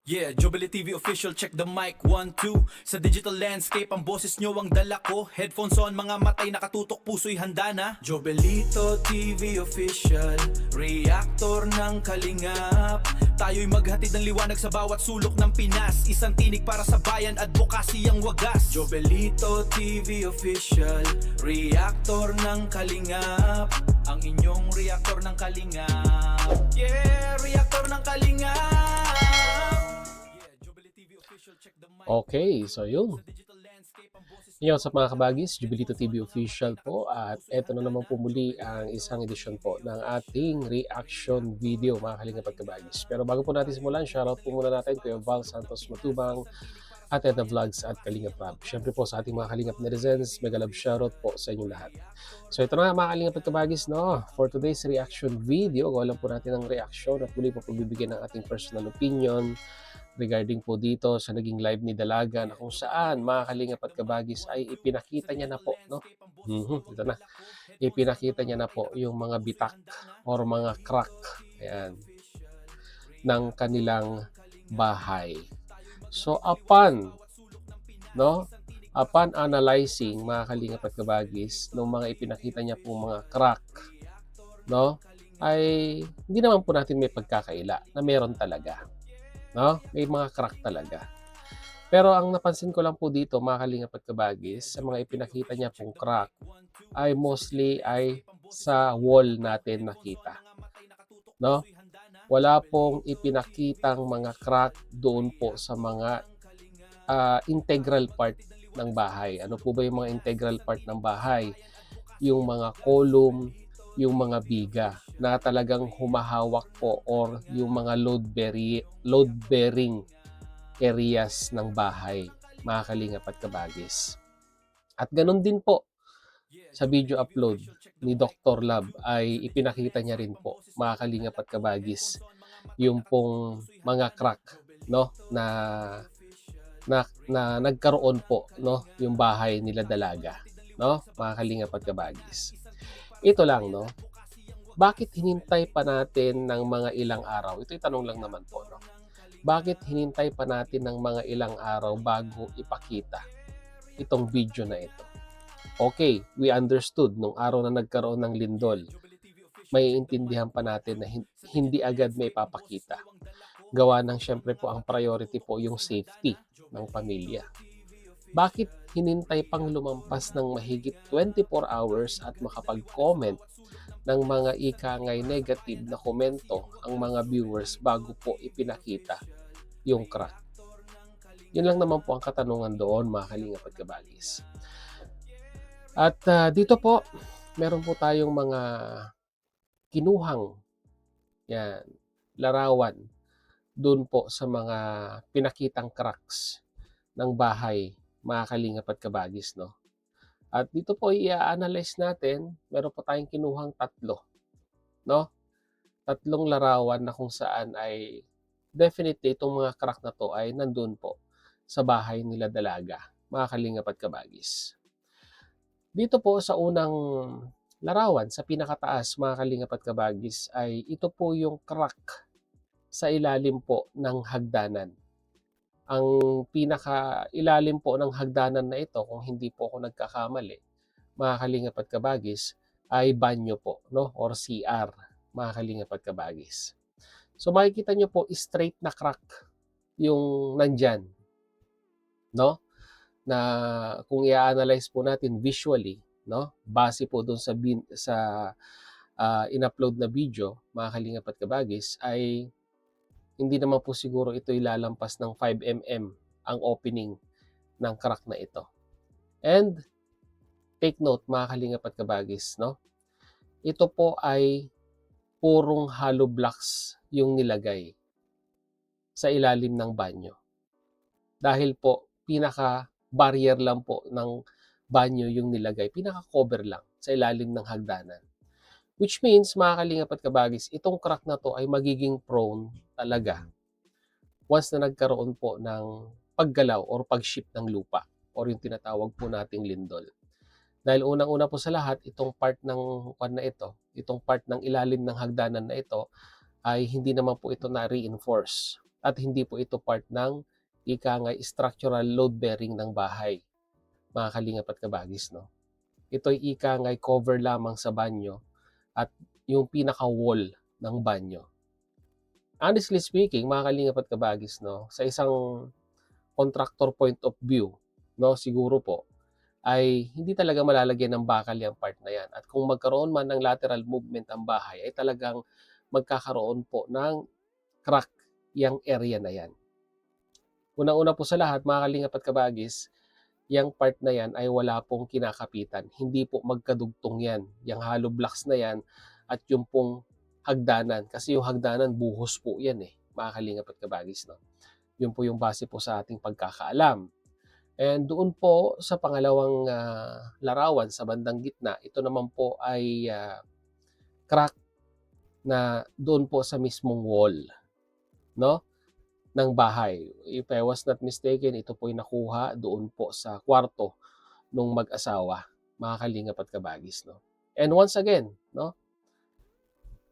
Yeah, Jubilee TV official, check the mic, 1, 2. Sa digital landscape, ang boses nyo ang dala ko. Headphones on, mga matay nakatutok, puso'y handa na. Jobelito TV official, reactor ng kalingap. Tayo'y maghatid ng liwanag sa bawat sulok ng Pinas. Isang tinig para sa bayan, advokasy ang wagas. Jobelito TV official, reactor ng kalingap. Ang inyong reactor ng kalingap. Yeah, reactor ng kalingap. Okay, so yun. Yun sa mga kabagis, Jubilito TV official po at eto na naman po muli ang isang edisyon po ng ating reaction video mga kalingap at kabagis. Pero bago po natin simulan, shoutout po muna natin Kuya Val Santos Matubang at Edna Vlogs at Kalingap Rab. Siyempre po sa ating mga kalingap netizens, mega love shoutout po sa inyong lahat. So ito na mga kalingap at kabagis, no? For today's reaction video, gawa lang po natin ang reaction at muli po pagbibigyan ng ating personal opinion regarding po dito sa naging live ni Dalaga na kung saan mga kalingap at kabagis ay ipinakita niya na po, no? Ito na. Ipinakita niya na po yung mga bitak or mga crack, ayan, ng kanilang bahay. So upon, no? Upon analyzing mga kalingap at kabagis ng mga ipinakita niya po mga crack, no? Ay hindi naman po natin may pagkakaila na meron talaga. No? May mga crack talaga. Pero ang napansin ko lang po dito, mga kalingap at kabagis, sa mga ipinakita niya pong crack, ay mostly ay sa wall natin nakita. No? Wala pong ipinakitang mga crack doon po sa mga integral part ng bahay. Ano po ba yung mga integral part ng bahay? Yung mga column, yung mga biga na talagang humahawak po or yung mga load-bearing areas ng bahay, mga kalingap at kabagis. At ganun din po sa video upload ni Dr. Lab ay ipinakita niya rin po, mga kalingap at kabagis, yung pong mga crack, no, na nagkaroon po, no, yung bahay nila Dalaga, no, mga kalingap at kabagis. Ito lang, no? Bakit hinintay pa natin ng mga ilang araw? Ito'y tanong lang naman po, no? Bakit hinintay pa natin ng mga ilang araw bago ipakita itong video na ito? Okay, we understood nung araw na nagkaroon ng lindol, may intindihan pa natin na hindi agad may papakita. Gawa ng syempre po ang priority po yung safety ng pamilya. Bakit hinintay pang lumampas ng mahigit 24 hours at makapag-comment ng mga ikangay negative na komento ang mga viewers bago po ipinakita yung crack? Yun lang naman po ang katanungan doon, mga kalingap at kabagis. At dito po, meron po tayong mga kinuhang yan, larawan doon po sa mga pinakitang cracks ng bahay, mga kalingap at kabagis, no? At dito po i-analyze natin, meron po tayong kinuhang tatlo, no? Tatlong larawan na kung saan ay definitely itong mga crack na to ay nandun po sa bahay nila Dalaga, mga kalingap at kabagis. Dito po sa unang larawan, sa pinakataas, mga kalingap at kabagis, ay ito po yung crack sa ilalim po ng hagdanan. Ang pinaka-ilalim po ng hagdanan na ito, kung hindi po ako nagkakamali, mga kalingap at kabagis, ay banyo po, no? Or CR, mga kalingap at kabagis. So makikita nyo po, straight na crack yung nandyan, no? Na kung i-analyze po natin visually, no? Base po doon sa in-upload na video, mga kalingap at kabagis, ay hindi naman po siguro ito ilalampas ng 5 mm ang opening ng crack na ito. And take note, mga kalingap at kabagis, no? Ito po ay purong hollow blocks yung nilagay sa ilalim ng banyo. Dahil po, pinaka-barrier lang po ng banyo yung nilagay, pinaka-cover lang sa ilalim ng hagdanan. Which means, mga kalingap at kabagis, itong crack na to ay magiging prone talaga once na nagkaroon po ng paggalaw or pag-shift ng lupa or yung tinatawag po nating lindol. Dahil unang-una po sa lahat, itong part ng itong part ng ilalim ng hagdanan na ito ay hindi naman po ito na-reinforce at hindi po ito part ng ika nga structural load bearing ng bahay, mga kalingap at kabagis, no? Ito'y ika nga cover lamang sa banyo at yung pinaka-wall ng banyo. Honestly speaking, mga kalingap at kabagis, no, sa isang contractor point of view, no, siguro po, ay hindi talaga malalagyan ng bakal yung part na yan. At kung magkaroon man ng lateral movement ang bahay, ay talagang magkakaroon po ng crack yung area na yan. Unang-una po sa lahat, mga kalingap at kabagis, yung part na yan ay wala pong kinakapitan. Hindi po magkadugtong yan. Yung hollow blocks na yan at yung pong hagdanan. Kasi yung hagdanan, buhos po yan mga kalingap at kabagis. No? Yun po yung base po sa ating pagkakaalam. And doon po sa pangalawang larawan sa bandang gitna, ito naman po ay crack na doon po sa mismong wall, no, ng bahay. If I was not mistaken, ito po ay nakuha doon po sa kwarto ng mag-asawa, mga kalingap at kabagis, no. And once again, no,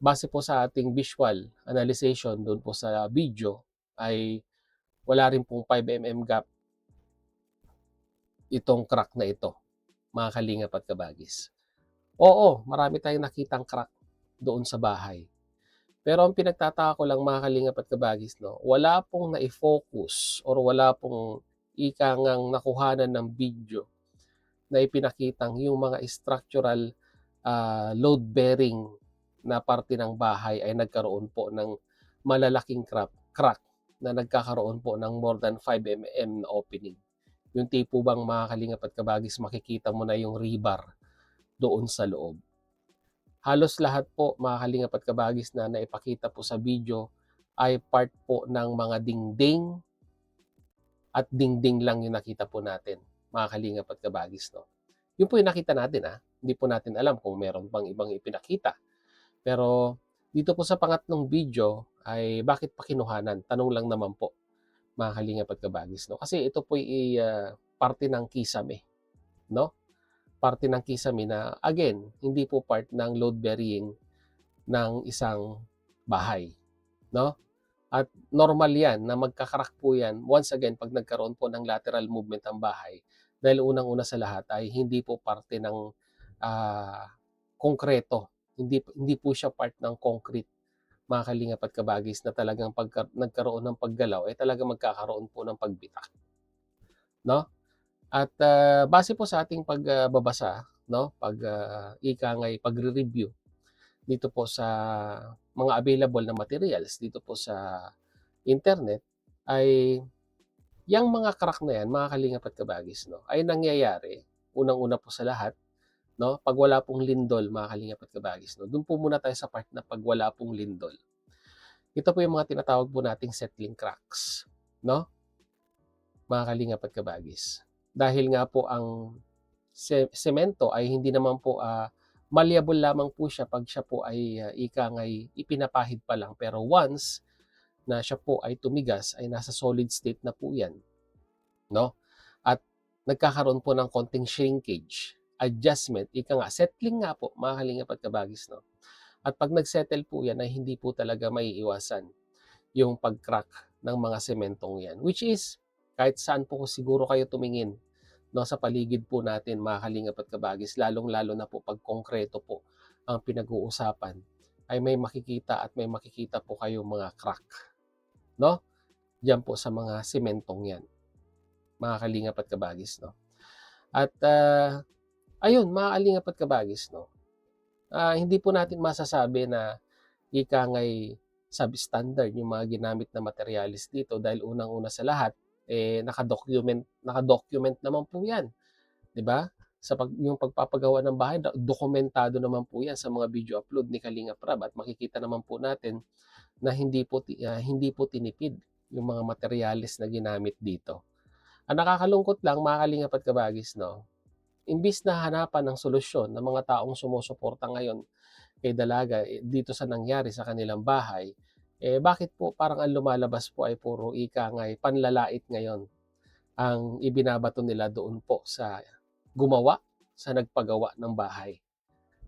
base po sa ating visual analyzation doon po sa video, ay wala rin pong 5 mm gap itong crack na ito, mga kalingap at kabagis. Oo, marami tayong nakitang crack doon sa bahay. Pero ang pinagtataka ko lang, mga kalingap at kabagis, no, wala pong na-focus or wala pong ikangang nakuhanan ng video na ipinakitang yung mga structural load bearing na parte ng bahay ay nagkaroon po ng malalaking crack na nagkakaroon po ng more than 5 mm na opening. Yung tipo bang, mga kalingap at kabagis, makikita mo na yung rebar doon sa loob. Halos lahat po, mga kalingap at kabagis, na naipakita po sa video ay part po ng mga dingding at dingding lang yung nakita po natin, mga kalingap at kabagis, no. Yun po yung nakita natin Hindi po natin alam kung meron pang ibang ipinakita. Pero dito po sa pangatlong video ay bakit pa kinuhanan? Tanong lang naman po, mga kalingap at kabagis, no. Kasi ito po ay parte ng kisame, no? Parte ng kisame na, again, hindi po part ng load bearing ng isang bahay, no? At normal yan na magkakarak po yan once again pag nagkaroon po ng lateral movement ang bahay, dahil unang-una sa lahat ay hindi po parte ng konkreto. Hindi po siya part ng concrete, mga kalingap at kabagis, na talagang pag nagkaroon ng paggalaw ay talagang magkakaroon po ng pagbitak, no? At base po sa ating pagbabasa, no, pagre-review dito po sa mga available na materials dito po sa internet, ay yang mga crack na yan, mga kalingap at kabagis, no, ay nangyayari unang-una po sa lahat, no, pag wala pong lindol, mga kalingap at kabagis, no. Doon po muna tayo sa part na pag wala pong lindol. Ito po yung mga tinatawag po nating settling cracks, no, mga kalingap at kabagis. Dahil nga po ang semento ay hindi naman po malleable lamang po siya pag siya po ay ipinapahid pa lang. Pero once na siya po ay tumigas, ay nasa solid state na po yan, no? At nagkakaroon po ng konting shrinkage, adjustment, settling nga po, mga kalingap at kabagis, no? At pag nagsettle po yan, ay hindi po talaga maiiwasan yung pag-crack ng mga sementong yan, which is kahit saan po siguro kayo tumingin, no, sa paligid po natin, mga kalingap at kabagis, lalong-lalo na po pag konkreto po ang pinag-uusapan, ay may makikita po kayong mga crack, no? Diyan po sa mga sementong yan, mga kalingap at kabagis, no? At ayun, mga kalingap at kabagis, no? Hindi po natin masasabi na substandard yung mga ginamit na materialis dito, dahil unang-una sa lahat, naka-document naman po 'yan, 'di ba? Yung pagpapagawa ng bahay, dokumentado naman po 'yan sa mga video upload ni Kalingap Rab, at makikita naman po natin na hindi po tinipid yung mga materyales na ginamit dito. Ang nakakalungkot lang, mga kalingap at kabagis, no, imbis na hanapan ng solusyon ng mga taong sumusuporta ngayon kay Dalaga dito sa nangyari sa kanilang bahay, bakit po parang ang lumalabas po ay puro panlalait ngayon ang ibinabato nila doon po sa nagpagawa ng bahay,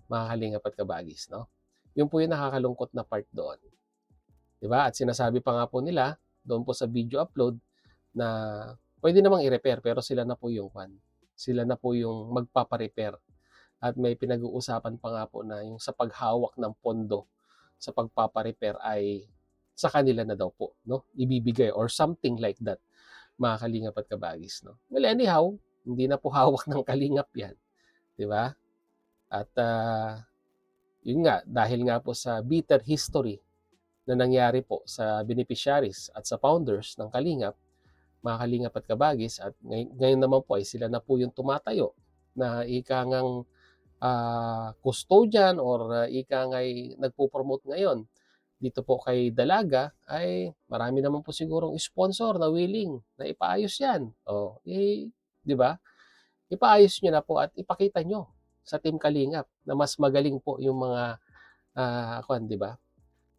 mga kalingap at kabagis, no? Yun po yung nakakalungkot na part doon. Diba? At sinasabi pa nga po nila doon po sa video upload na pwede namang i-repair pero sila na po yung sila na po yung magpapa-repair. At may pinag-uusapan pa nga po na yung sa paghawak ng pondo sa pagpapa-repair ay sa kanila na daw po, no? Ibibigay or something like that, mga kalingap at kabagis, no? Well, anyhow, hindi na po hawak ng kalingap yan, di ba? At yun nga, dahil nga po sa bitter history na nangyari po sa beneficiaries at sa founders ng Kalingap, mga Kalingap at Kabagis, at ngayon naman po ay sila na po yung tumatayo na ikangang custodian or ikangay nagpo-promote ngayon dito po kay Dalaga, ay marami naman po sigurong sponsor na willing na ipaayos yan. O, di ba? Ipaayos nyo na po at ipakita nyo sa Team Kalingap na mas magaling po yung mga, di ba?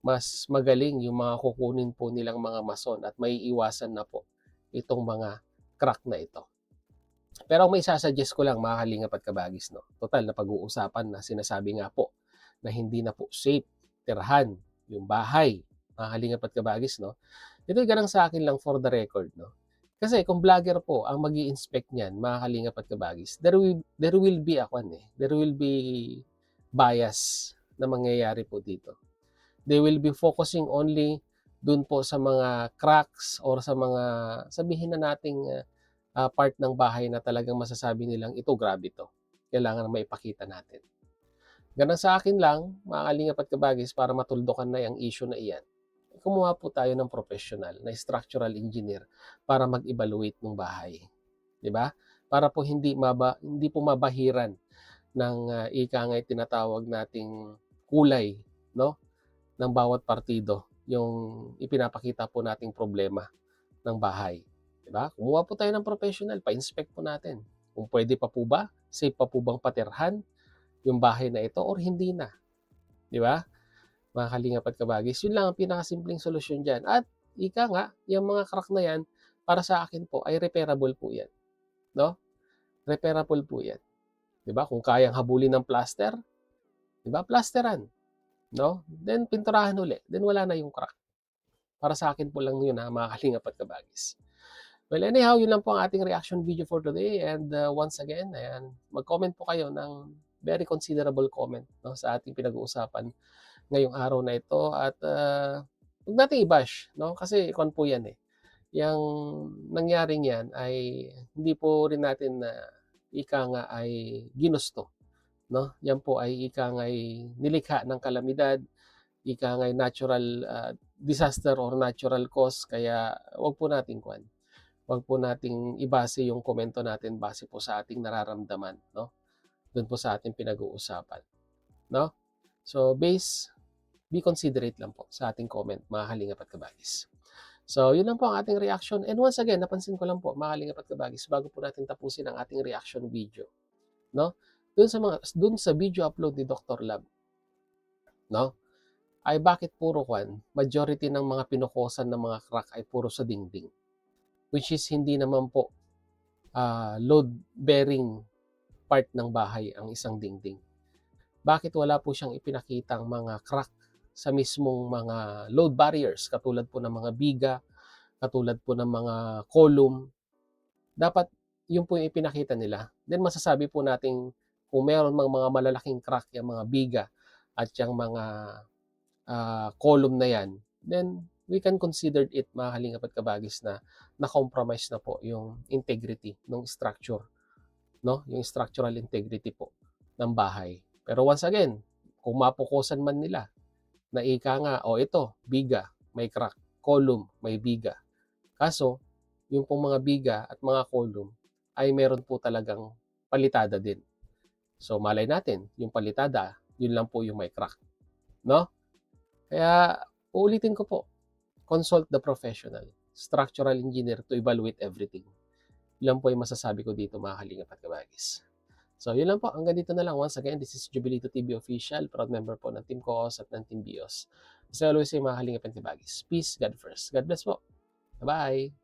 Mas magaling yung mga kukunin po nilang mga mason at may iwasan na po itong mga crack na ito. Pero ang may sasuggest ko lang, mga Kalingap at Kabagis, no? Total na pag-uusapan na sinasabi nga po na hindi na po safe tirahan yung bahay, mga Kalingap at Kabagis, no? Ito ganang sa akin lang for the record, no? Kasi kung vlogger po ang magi-inspect niyan, mga Kalingap at Kabagis, there will be there will be bias na mangyayari po dito. They will be focusing only dun po sa mga cracks or sa mga, sabihin na nating part ng bahay na talagang masasabi nilang ito, grabe to. Kailangan na maipakita natin. Ganang sa akin lang, mga Kalingap at Kabagis, para matuldukan na yung issue na iyan, kumuha po tayo ng professional na structural engineer para mag-evaluate ng bahay. Di ba? Para po hindi po mabahiran ng ikangay tinatawag nating kulay, no? Ng bawat partido, yung ipinapakita po nating problema ng bahay. Diba? Kumuha po tayo ng professional, pa-inspect po natin. Kung pwede pa po ba, safe pa po bang patirhan yung bahay na ito or hindi na. Diba? Mga Kalingap at Kabagis, yun lang ang pinakasimpleng solusyon dyan. At ika nga, yung mga crack na yan, para sa akin po, ay repairable po yan. No? Repairable po yan. Diba? Kung kayang habulin ng plaster, diba? Plasteran. No? Then pinturahan uli. Then wala na yung crack. Para sa akin po lang yun, mga Kalingap at Kabagis. Well, anyhow, yun lang po ang ating reaction video for today. And once again, ayan, mag-comment po kayo ng very considerable comment, no, sa ating pinag-uusapan ngayong araw na ito. At huwag natin i-bash, no? Kasi ikon po yan eh. Yung nangyaring yan ay hindi po rin natin na ika nga ay ginusto. No? Yan po ay ika nga ay nilikha ng kalamidad, ika nga ay natural disaster or natural cause, kaya wag po nating ibase yung komento natin base po sa ating nararamdaman, no? Doon po sa ating pinag-uusapan, no? So be considerate lang po sa ating comment, mga Kalingap at Kabagis. So, yun lang po ang ating reaction. And once again, napansin ko lang po, mga Kalingap at Kabagis, bago po natin tapusin ang ating reaction video, no? Doon sa video upload ni Dr. Lab, no? Ay bakit puro majority ng mga pinukosan ng mga crack ay puro sa dingding, which is hindi naman po load-bearing part ng bahay ang isang dingding. Bakit wala po siyang ipinakitang mga crack sa mismong mga load barriers, katulad po ng mga biga, katulad po ng mga column? Dapat yun po yung ipinakita nila. Then masasabi po natin kung meron mga malalaking crack yung mga biga at yung mga column na yan, then we can consider it, mga Kalingap at Kabagis, na na-compromise na po yung integrity ng structure, no? Yung structural integrity po ng bahay. Pero once again, kung mapukusan man nila na ika nga, ito, biga, may crack, column, may biga. Kaso, yung pong mga biga at mga column ay meron po talagang palitada din. So, malay natin, yung palitada, yun lang po yung may crack, no? Kaya, uulitin ko po, consult the professional, structural engineer, to evaluate everything. Yun lang po yung masasabi ko dito, mga Kalingap at Kabagis. So, yun lang po. Hanggang dito na lang. Once again, this is Jubilito TV Official, proud member po ng Team Coos at ng Team Bios. As I always say, mga Kalingap at Kabagis, peace, God first. God bless po. Bye-bye!